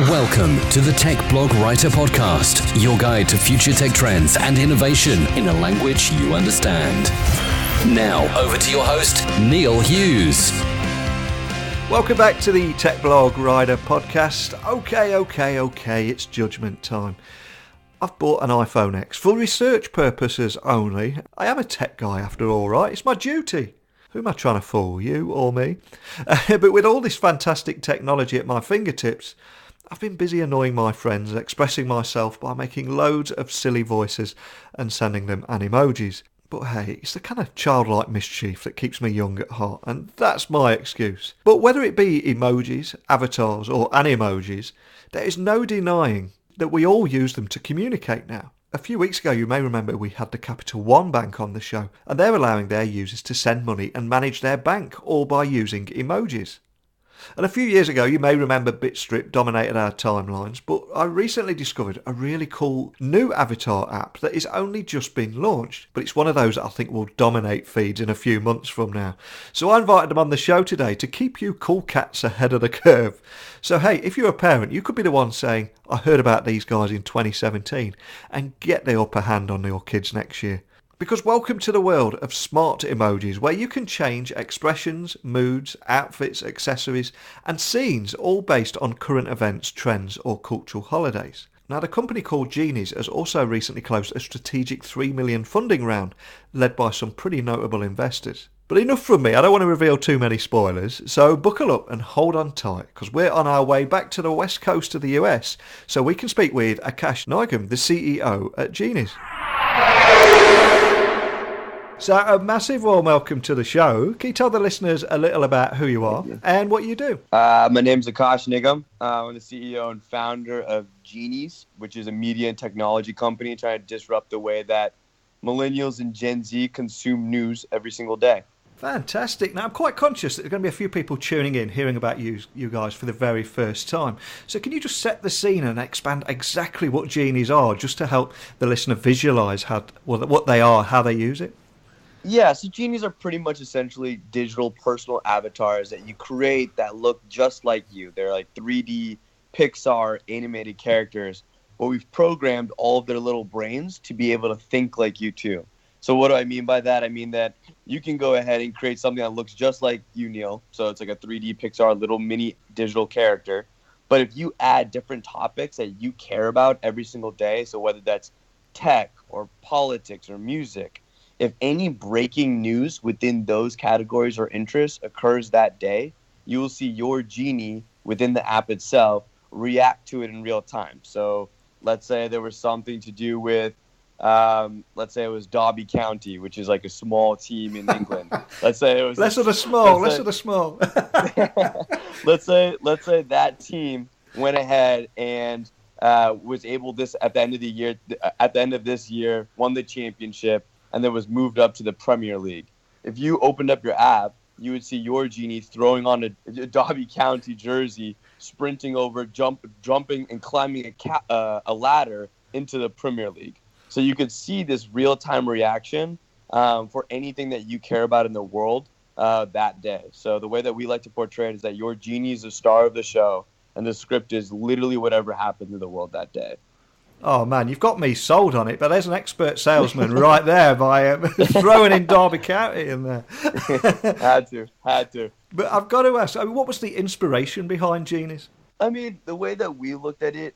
Welcome to the Tech Blog Writer Podcast, your guide to future tech trends and innovation in a language you understand. Now, over to your host, Neil Hughes. Welcome back to the Tech Blog Writer Podcast. Okay, it's judgment time. I've bought an iPhone X for research purposes only. I am a tech guy after all, right? It's my duty. Who am I trying to fool, you or me? But with all this fantastic technology at my fingertips, I've been busy annoying my friends, expressing myself by making loads of silly voices and sending them Animojis. But hey, it's the kind of childlike mischief that keeps me young at heart, and that's my excuse. But whether it be emojis, avatars or Animojis, there is no denying that we all use them to communicate now. A few weeks ago, you may remember we had the Capital One Bank on the show, and they're allowing their users to send money and manage their bank, all by using emojis. And a few years ago, you may remember Bitstrip dominated our timelines, but I recently discovered a really cool new avatar app that is only just been launched, but it's one of those that I think will dominate feeds in a few months from now. So I invited them on the show today to keep you cool cats ahead of the curve. So hey, if you're a parent, you could be the one saying, I heard about these guys in 2017, and get the upper hand on your kids next year. Because welcome to the world of smart emojis, where you can change expressions, moods, outfits, accessories, and scenes, all based on current events, trends, or cultural holidays. Now, the company called Genies has also recently closed a strategic $3 million funding round, led by some pretty notable investors. But enough from me, I don't want to reveal too many spoilers, so buckle up and hold on tight, because we're on our way back to the west coast of the US, so we can speak with Akash Nigam, the CEO at Genies. So a massive warm welcome to the show. Can you tell the listeners a little about who you are and what you do? My name's Akash Nigam. I'm the CEO and founder of Genies, which is a media and technology company trying to disrupt the way that millennials and Gen Z consume news every single day. Fantastic. Now, I'm quite conscious that there are going to be a few people tuning in, hearing about you guys for the very first time. So can you just set the scene and expand exactly what Genies are, just to help the listener visualise what they are, how they use it? Yeah, so Genies are pretty much essentially digital personal avatars that you create that look just like you. They're like 3D Pixar animated characters, but we've programmed all of their little brains to be able to think like you too. So what do I mean by that? I mean that you can go ahead and create something that looks just like you, Neil. So it's like a 3D Pixar little mini digital character. But if you add different topics that you care about every single day, so whether that's tech or politics or music, if any breaking news within those categories or interests occurs that day, you will see your Genie within the app itself react to it in real time. So let's say there was something to do with, let's say it was Derby County, which is like a small team in England. Let's say it was less of the small. Let's say that team went ahead and was able at the end of this year, won the championship, and then was moved up to the Premier League. If you opened up your app, you would see your Genie throwing on a Derby County jersey, sprinting over, jumping and climbing a ladder into the Premier League. So you could see this real-time reaction for anything that you care about in the world that day. So the way that we like to portray it is that your Genie is the star of the show, and the script is literally whatever happened in the world that day. Oh man, you've got me sold on it, but there's an expert salesman right there by throwing in Derby County in there. Had to. But I've got to ask, what was the inspiration behind Genies? I mean, the way that we looked at it,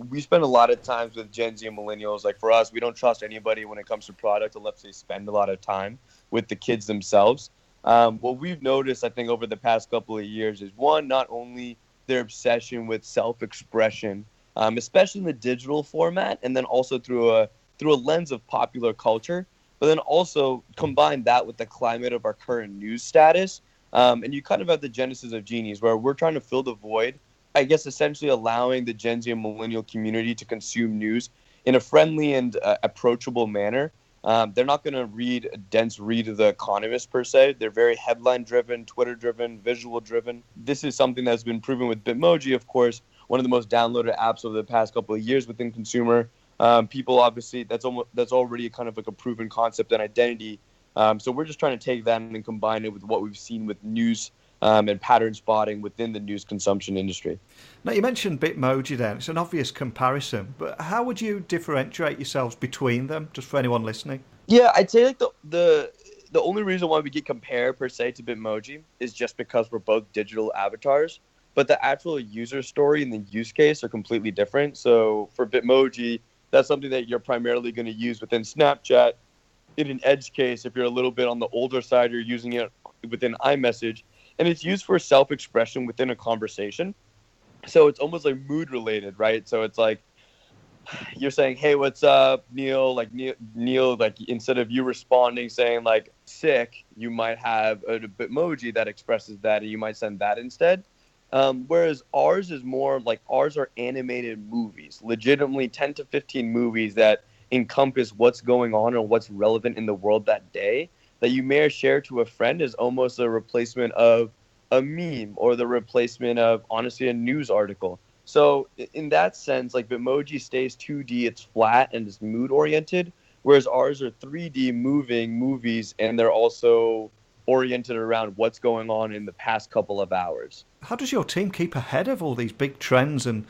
we spend a lot of times with Gen Z and millennials. Like for us, we don't trust anybody when it comes to product unless they spend a lot of time with the kids themselves. What we've noticed, I think, over the past couple of years is, one, not only their obsession with self-expression, especially in the digital format, and then also through a lens of popular culture, but then also combine that with the climate of our current news status. And you kind of have the genesis of Genies, where we're trying to fill the void, I guess essentially allowing the Gen Z and millennial community to consume news in a friendly and approachable manner. They're not going to read a dense read of The Economist per se. They're very headline-driven, Twitter-driven, visual-driven. This is something that's been proven with Bitmoji, of course, one of the most downloaded apps over the past couple of years within consumer. People, obviously, that's already kind of like a proven concept and identity. So we're just trying to take that and combine it with what we've seen with news and pattern spotting within the news consumption industry. Now, you mentioned Bitmoji then. It's an obvious comparison, but how would you differentiate yourselves between them, just for anyone listening? Yeah, I'd say like the only reason why we get compared per se to Bitmoji is just because we're both digital avatars, but the actual user story and the use case are completely different. So for Bitmoji, that's something that you're primarily going to use within Snapchat. In an edge case, if you're a little bit on the older side, you're using it within iMessage, and it's used for self-expression within a conversation. So it's almost like mood related, right? So it's like you're saying, "Hey, what's up, Neil?" Like Neil, like instead of you responding saying like "sick," you might have a Bitmoji that expresses that, and you might send that instead. Whereas ours is more like ours are animated movies, legitimately 10 to 15 movies that encompass what's going on or what's relevant in the world that day that you may share to a friend is almost a replacement of a meme or the replacement of honestly a news article. So in that sense, like Bitmoji stays 2D, it's flat and it's mood oriented, whereas ours are 3D moving movies and they're also oriented around what's going on in the past couple of hours. How does your team keep ahead of all these big trends and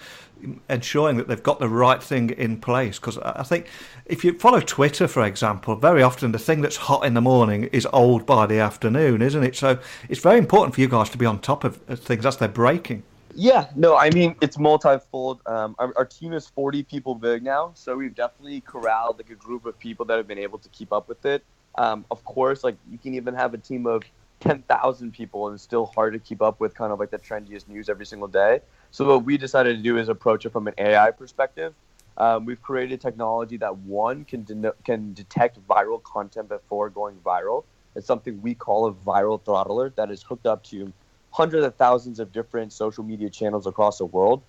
ensuring that they've got the right thing in place? Because I think if you follow Twitter, for example, very often the thing that's hot in the morning is old by the afternoon, isn't it? So it's very important for you guys to be on top of things as they're breaking. Yeah, no, I mean, it's multifold. Our team is 40 people big now, so we've definitely corralled like a group of people that have been able to keep up with it. Of course, like you can even have a team of 10,000 people and it's still hard to keep up with kind of like the trendiest news every single day. So what we decided to do is approach it from an AI perspective. We've created technology that one can detect viral content before going viral. It's something we call a viral throttler that is hooked up to hundreds of thousands of different social media channels across the world.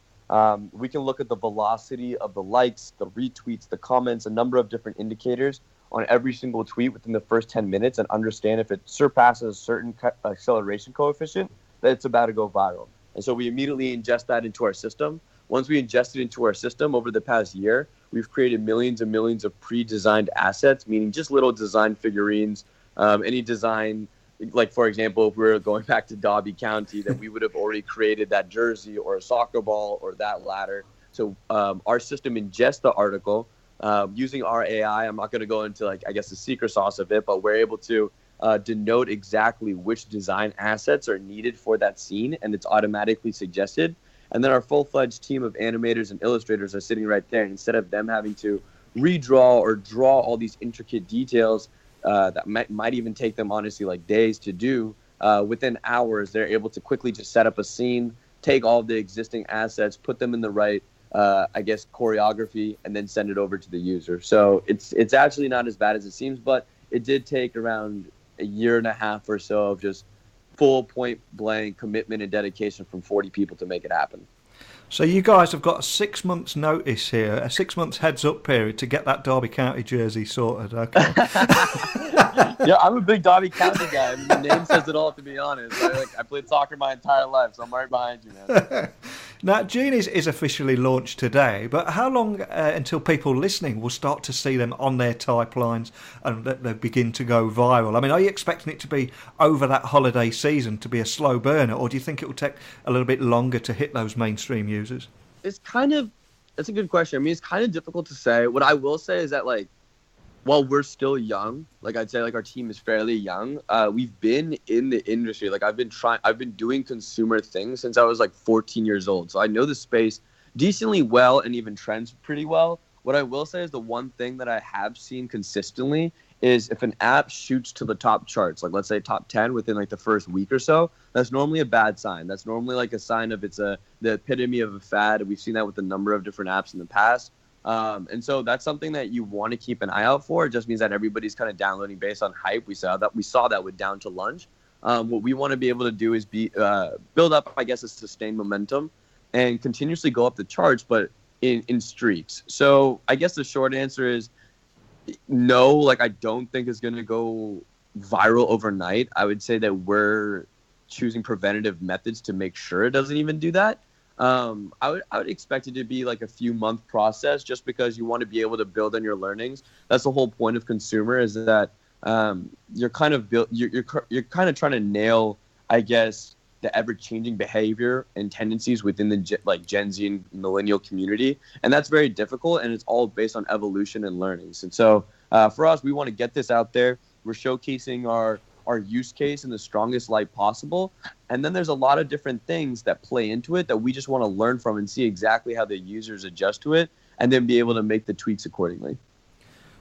We can look at the velocity of the likes, the retweets, the comments, a number of different indicators on every single tweet within the first 10 minutes and understand if it surpasses a certain acceleration coefficient, that it's about to go viral. And so we immediately ingest that into our system. Once we ingest it into our system over the past year, we've created millions and millions of pre-designed assets, meaning just little design figurines, any design. Like, for example, if we were going back to Dobby County, then we would have already created that jersey or a soccer ball or that ladder. So our system ingests the article using our AI. I'm not going to go into, like, I guess, the secret sauce of it, but we're able to denote exactly which design assets are needed for that scene, and it's automatically suggested. And then our full-fledged team of animators and illustrators are sitting right there. And instead of them having to redraw or draw all these intricate details, that might even take them, honestly, like days to do. Within hours, they're able to quickly just set up a scene, take all of the existing assets, put them in the right, choreography, and then send it over to the user. So it's actually not as bad as it seems, but it did take around a year and a half or so of just full point-blank commitment and dedication from 40 people to make it happen. So you guys have got a 6 months notice here, a 6 months heads up period to get that Derby County jersey sorted, okay? Yeah, I'm a big Derby County guy. I mean, the name says it all, to be honest. I played soccer my entire life, so I'm right behind you, man. Now, Genies is officially launched today, but how long until people listening will start to see them on their typelines and they begin to go viral? I mean, are you expecting it to be over that holiday season to be a slow burner, or do you think it will take a little bit longer to hit those mainstream users? That's a good question. I mean, it's kind of difficult to say. What I will say is that, like, while we're still young, like I'd say, like our team is fairly young. We've been in the industry. Like I've been doing consumer things since I was like 14 years old. So I know the space decently well and even trends pretty well. What I will say is the one thing that I have seen consistently is if an app shoots to the top charts, like let's say top 10 within like the first week or so, that's normally a bad sign. That's normally like a sign of the epitome of a fad. We've seen that with a number of different apps in the past. And so that's something that you want to keep an eye out for. It just means that everybody's kind of downloading based on hype. We saw that with Down to Lunch. What we want to be able to do is build up, I guess, a sustained momentum and continuously go up the charts, but in streaks. So I guess the short answer is no. Like I don't think it's going to go viral overnight. I would say that we're choosing preventative methods to make sure it doesn't even do that. I would expect it to be like a few month process, just because you want to be able to build on your learnings. That's the whole point of consumer, is that you're kind of trying to nail, I guess, the ever-changing behavior and tendencies within the Gen Z and millennial community, and that's very difficult. And it's all based on evolution and learnings. And so for us, we want to get this out there. We're showcasing our use case in the strongest light possible, and then there's a lot of different things that play into it that we just want to learn from and see exactly how the users adjust to it, and then be able to make the tweaks accordingly.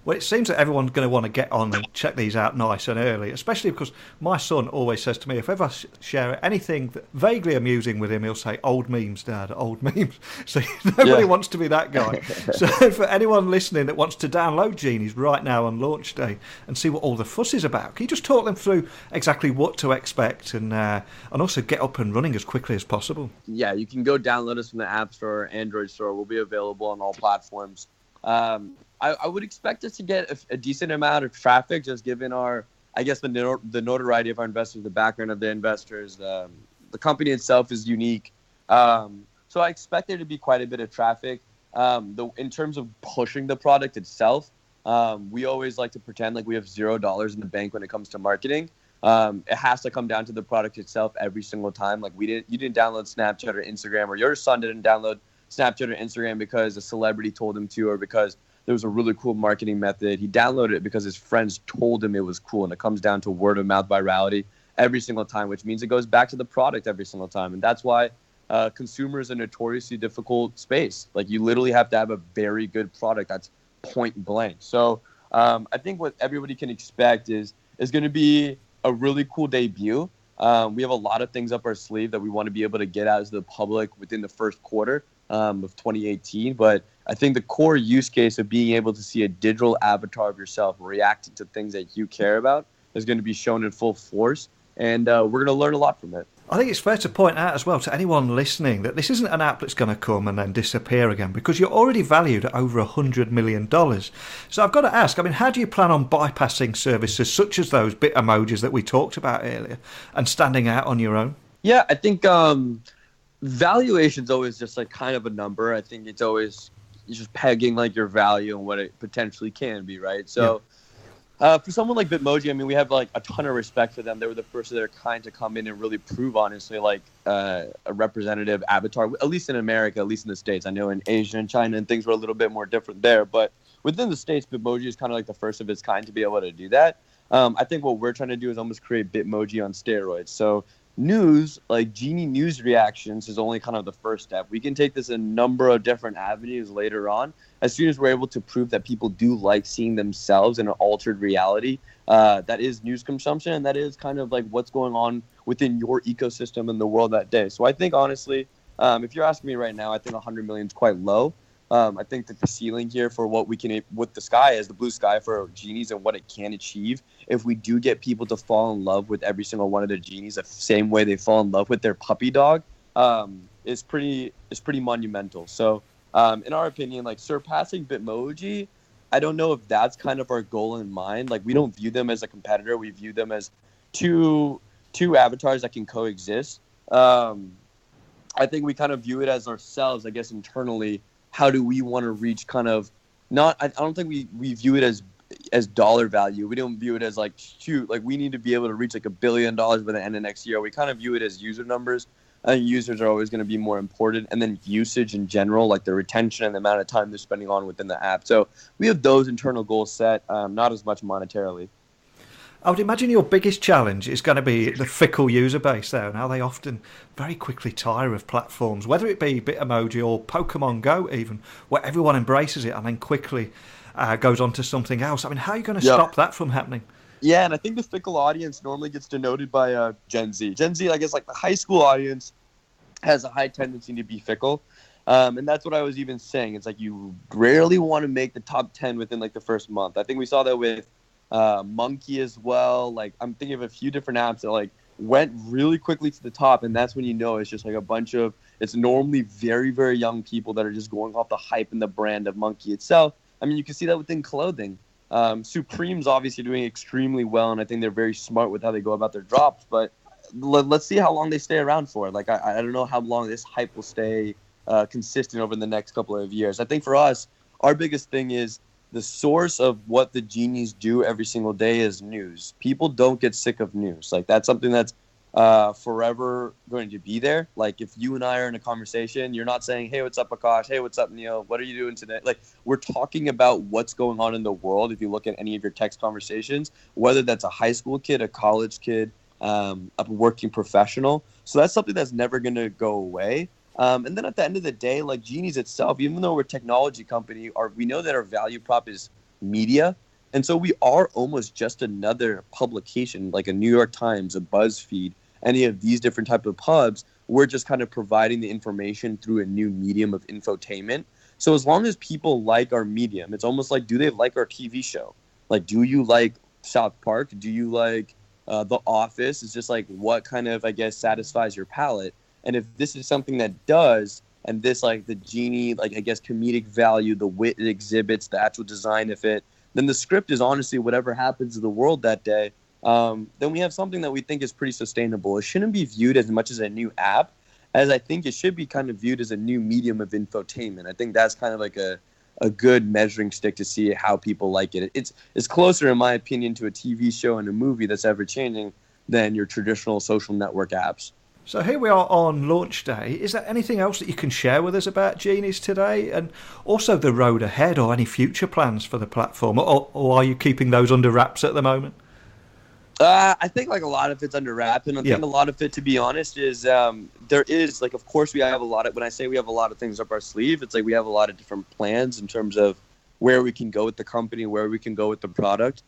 Well, it seems that everyone's going to want to get on and check these out nice and early, especially because my son always says to me, if ever I share anything vaguely amusing with him, he'll say, "Old memes, Dad, old memes." So nobody wants to be that guy. So for anyone listening that wants to download Genies right now on launch day and see what all the fuss is about, can you just talk them through exactly what to expect and also get up and running as quickly as possible? Yeah, you can go download us from the App Store or Android Store. We'll be available on all platforms. I would expect us to get a decent amount of traffic, just given the notoriety of our investors, the background of the investors. The company itself is unique. So I expect there to be quite a bit of traffic. In terms of pushing the product itself, we always like to pretend like we have $0 in the bank when it comes to marketing. It has to come down to the product itself every single time. Like you didn't download Snapchat or Instagram, or your son didn't download Snapchat or Instagram because a celebrity told him to, or because there was a really cool marketing method. He downloaded it because his friends told him it was cool, and it comes down to word of mouth virality every single time, which means it goes back to the product every single time. And that's why consumer is a notoriously difficult space. Like, you literally have to have a very good product that's point blank. So I think what everybody can expect is going to be a really cool debut. We have a lot of things up our sleeve that we want to be able to get out to the public within the first quarter of 2018. But I think the core use case of being able to see a digital avatar of yourself reacting to things that you care about is going to be shown in full force. And we're going to learn a lot from it. I think it's fair to point out as well to anyone listening that this isn't an app that's going to come and then disappear again, because you're already valued at over $100 million. So I've got to ask, how do you plan on bypassing services such as those Bitmojis that we talked about earlier and standing out on your own? Yeah, I think valuation's always just like kind of a number. I think it's always just pegging like your value and what it potentially can be, right? So for someone like Bitmoji, we have like a ton of respect for them. They were the first of their kind to come in and really prove, honestly, like a representative avatar, at least in America, at least in the States. I know in Asia and China and things were a little bit more different there, but within the States, Bitmoji is kind of like the first of its kind to be able to do that. I think what we're trying to do is almost create Bitmoji on steroids. So news, like Genie news reactions, is only kind of the first step. We can take this a number of different avenues later on, as soon as we're able to prove that people do like seeing themselves in an altered reality that is news consumption, and that is kind of like what's going on within your ecosystem in the world that day. So I think, honestly, if you're asking me right now, I think 100 million is quite low. I think that the ceiling here for what the sky is, the blue sky for Genies and what it can achieve, if we do get people to fall in love with every single one of their Genies the same way they fall in love with their puppy dog, is pretty monumental. So in our opinion, like surpassing Bitmoji, I don't know if that's kind of our goal in mind. Like, we don't view them as a competitor. We view them as two avatars that can coexist. I think we kind of view it as ourselves, I guess, internally. How do we want to reach kind of I don't think we view it as dollar value. We don't view it as like, shoot, like we need to be able to reach like $1 billion by the end of next year. We kind of view it as user numbers. I think users are always going to be more important, and then usage in general, like the retention and the amount of time they're spending on within the app. So we have those internal goals set, not as much monetarily. I would imagine your biggest challenge is going to be the fickle user base there, and how they often very quickly tire of platforms, whether it be Bitmoji or Pokemon Go even, where everyone embraces it and then quickly goes on to something else. How are you going to stop that from happening? Yeah, and I think the fickle audience normally gets denoted by Gen Z. Gen Z, I guess, like the high school audience, has a high tendency to be fickle. And that's what I was even saying. It's like you rarely want to make the top 10 within like the first month. I think we saw that with Monkey as well. Like, I'm thinking of a few different apps that like went really quickly to the top, and that's when you know it's just like a bunch of, it's normally very, very young people that are just going off the hype and the brand of Monkey itself. You can see that within clothing. Supreme's obviously doing extremely well, and I think they're very smart with how they go about their drops, but let's see how long they stay around for. Like, I don't know how long this hype will stay consistent over the next couple of years. I think for us, our biggest thing is the source of what the Genies do every single day is news. People don't get sick of news. Like, that's something that's forever going to be there. Like if you and I are in a conversation, you're not saying, "Hey, what's up, Akash? Hey, what's up, Neil? What are you doing today?" Like we're talking about what's going on in the world. If you look at any of your text conversations, whether that's a high school kid, a college kid, a working professional. So that's something that's never going to go away. And then at the end of the day, like Genies itself, even though we're a technology company, we know that our value prop is media. And so we are almost just another publication, like a New York Times, a BuzzFeed, any of these different type of pubs. We're just kind of providing the information through a new medium of infotainment. So as long as people like our medium, it's almost like, do they like our TV show? Like, do you like South Park? Do you like The Office? It's just like what kind of, I guess, satisfies your palate. And if this is something that does, and this like the Genie, like I guess comedic value, the wit it exhibits, the actual design of it, then the script is honestly whatever happens to the world that day. Then we have something that we think is pretty sustainable. It shouldn't be viewed as much as a new app, as I think it should be kind of viewed as a new medium of infotainment. I think that's kind of like a good measuring stick to see how people like it. It's closer, in my opinion, to a TV show and a movie that's ever changing than your traditional social network apps. So here we are on launch day. Is there anything else that you can share with us about Genies today? And also the road ahead or any future plans for the platform? Or are you keeping those under wraps at the moment? I think like a lot of it's under wraps. And I think a lot of it, to be honest, is there is like, of course, we have a lot of, when I say we have a lot of things up our sleeve, it's like we have a lot of different plans in terms of where we can go with the company, where we can go with the product.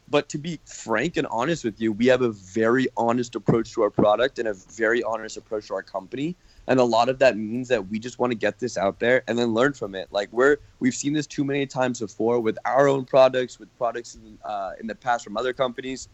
But to be frank and honest with you, we have a very honest approach to our product and a very honest approach to our company. And a lot of that means that we just want to get this out there and then learn from it. Like we've seen this too many times before with our own products, with products in the past from other companies,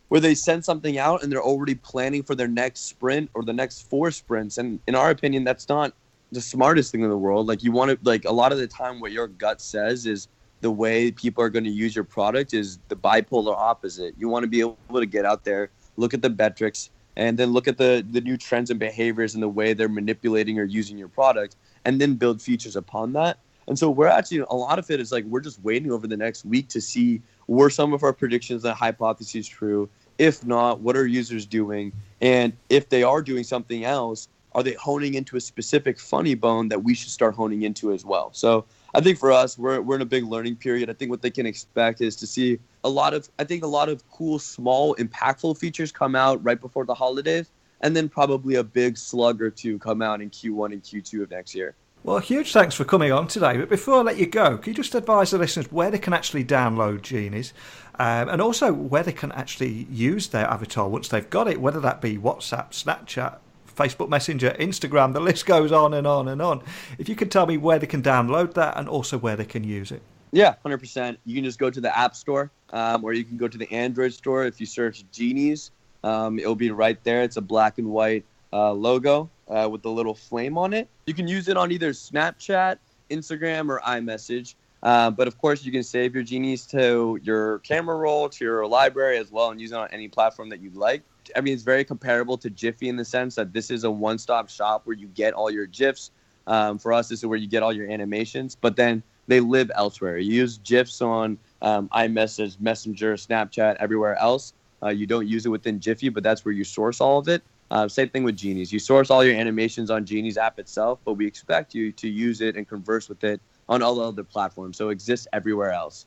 where they send something out and they're already planning for their next sprint or the next 4 sprints. And in our opinion, that's not the smartest thing in the world. Like you want to, like a lot of the time what your gut says is the way people are going to use your product is the bipolar opposite. You want to be able to get out there, look at the metrics, and then look at the new trends and behaviors and the way they're manipulating or using your product, and then build features upon that. And so we're actually, a lot of it is like we're just waiting over the next week to see were some of our predictions and hypotheses true. If not, what are users doing? And if they are doing something else, are they honing into a specific funny bone that we should start honing into as well? So I think for us, we're in a big learning period. I think what they can expect is to see a lot of cool, small, impactful features come out right before the holidays, and then probably a big slug or two come out in Q1 and Q2 of next year. Well, huge thanks for coming on today. But before I let you go, can you just advise the listeners where they can actually download Genies and also where they can actually use their avatar once they've got it, whether that be WhatsApp, Snapchat, Facebook Messenger, Instagram, the list goes on and on and on. If you could tell me where they can download that and also where they can use it. Yeah, 100%. You can just go to the App Store or you can go to the Android store. If you search Genies, it'll be right there. It's a black and white logo with the little flame on it. You can use it on either Snapchat, Instagram, or iMessage. But of course, you can save your Genies to your camera roll, to your library as well, and use it on any platform that you'd like. I mean, it's very comparable to Jiffy in the sense that this is a one-stop shop where you get all your GIFs. For us, this is where you get all your animations, but then they live elsewhere. You use GIFs on iMessage, Messenger, Snapchat, everywhere else. You don't use it within Jiffy, but that's where you source all of it. Same thing with Genies. You source all your animations on Genies app itself, but we expect you to use it and converse with it on all other platforms. So it exists everywhere else.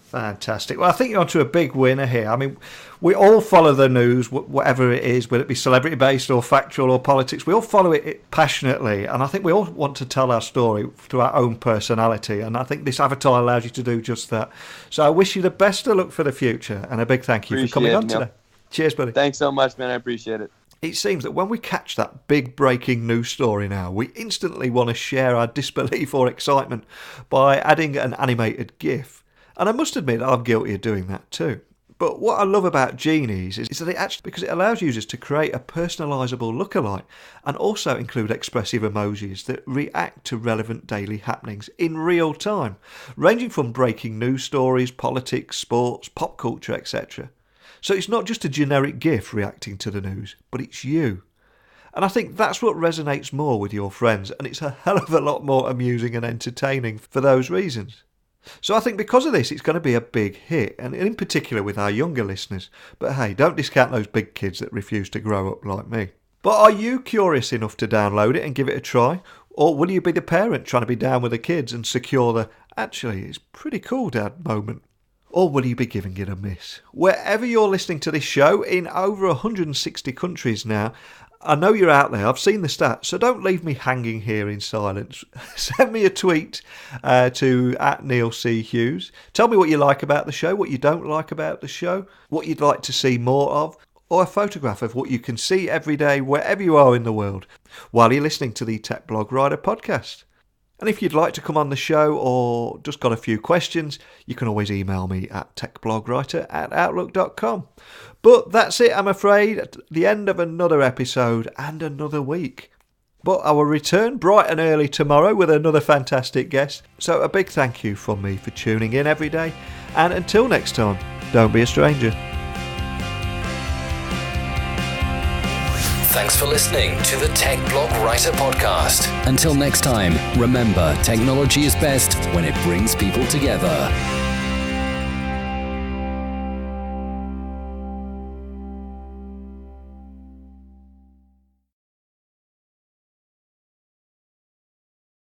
Fantastic. Well, I think you're onto a big winner here. I mean, we all follow the news, whatever it is, whether it be celebrity-based or factual or politics. We all follow it passionately, and I think we all want to tell our story through our own personality, and I think this avatar allows you to do just that. So I wish you the best of luck for the future, and a big thank you for coming on today. Cheers, buddy. Thanks so much, man. I appreciate it. It seems that when we catch that big breaking news story now, we instantly want to share our disbelief or excitement by adding an animated GIF. And I must admit I'm guilty of doing that too. But what I love about Genies is that because it allows users to create a personalisable lookalike and also include expressive emojis that react to relevant daily happenings in real time, ranging from breaking news stories, politics, sports, pop culture, etc. So it's not just a generic GIF reacting to the news, but it's you. And I think that's what resonates more with your friends, and it's a hell of a lot more amusing and entertaining for those reasons. So I think because of this, it's going to be a big hit, and in particular with our younger listeners. But hey, don't discount those big kids that refuse to grow up like me. But are you curious enough to download it and give it a try? Or will you be the parent trying to be down with the kids and secure the, actually, it's pretty cool, Dad moment? Or will you be giving it a miss? Wherever you're listening to this show, in over 160 countries now, I know you're out there. I've seen the stats, so don't leave me hanging here in silence. Send me a tweet to @NeilC.Hughes. Tell me what you like about the show, what you don't like about the show, what you'd like to see more of, or a photograph of what you can see every day wherever you are in the world while you're listening to the Tech Blog Rider podcast. And if you'd like to come on the show or just got a few questions, you can always email me at techblogwriter@outlook.com. But that's it, I'm afraid, at the end of another episode and another week. But I will return bright and early tomorrow with another fantastic guest. So a big thank you from me for tuning in every day. And until next time, don't be a stranger. Thanks for listening to the Tech Blog Writer podcast. Until next time, remember, technology is best when it brings people together.